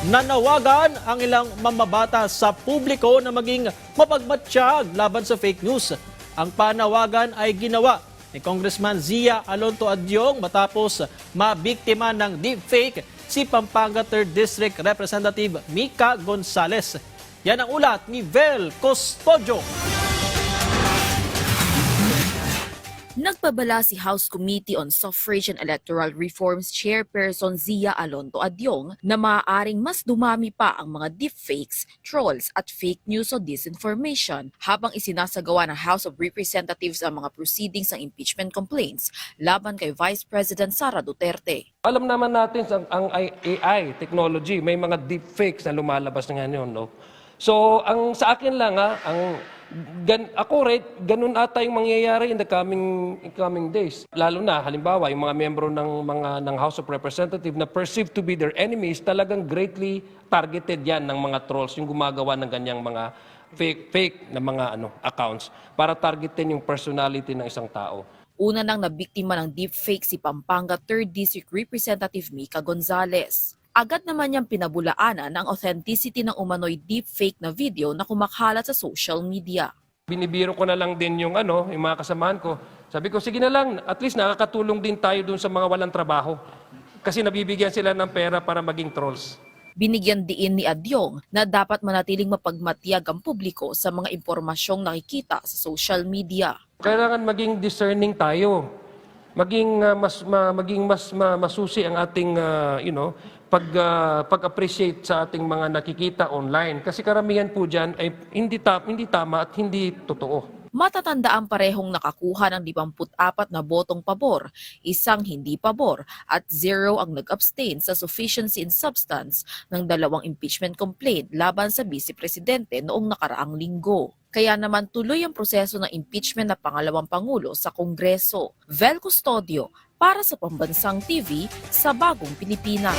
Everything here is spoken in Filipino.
Nanawagan ang ilang mamabata sa publiko na maging mapagmatsyag laban sa fake news. Ang panawagan ay ginawa ni Congressman Zia Alonto Adyong matapos mabiktima ng deepfake si Pampanga 3rd District Representative Mika Gonzales. Yan ang ulat ni Vel Custodio. Nagpabala si House Committee on Suffrage and Electoral Reforms Chairperson Zia Alonto Adyong na maaaring mas dumami pa ang mga deepfakes, trolls at fake news o disinformation habang isinasagawa ng House of Representatives ang mga proceedings ng impeachment complaints laban kay Vice President Sara Duterte. Alam naman natin ang AI technology, may mga deepfakes na lumalabas na ngayon, no? So, ang sa akin lang ganun ata yung mangyayari in the coming days. Lalo na halimbawa yung mga miyembro ng House of Representatives na perceived to be their enemies, talagang greatly targeted yan ng mga trolls yung gumagawa ng ganyang mga fake na mga accounts para targetin yung personality ng isang tao. Una nang nabiktima ng deepfake si Pampanga 3rd District Representative Mika Gonzales. Agad naman niyang pinabulaanan ang authenticity ng umano'y deepfake na video na kumakalat sa social media. Binibiro ko na lang din yung mga kasamahan ko. Sabi ko, sige na lang, at least nakakatulong din tayo dun sa mga walang trabaho. Kasi nabibigyan sila ng pera para maging trolls. Binigyan diin ni Adyong na dapat manatiling mapagmatiyag ang publiko sa mga impormasyong nakikita sa social media. Kailangan maging discerning tayo. Maging mas masusi ang ating pag-appreciate sa ating mga nakikita online. Kasi karamihan po diyan ay hindi tama at hindi totoo. Matatandaan parehong nakakuha ng 54 na botong pabor, isang hindi pabor at 0 ang nag-abstain sa sufficiency in substance ng 2 impeachment complaint laban sa Vice Presidente noong nakaraang linggo. Kaya naman tuloy ang proseso ng impeachment na pangalawang Pangulo sa Kongreso. Vel Custodio para sa Pambansang TV sa Bagong Pilipinas.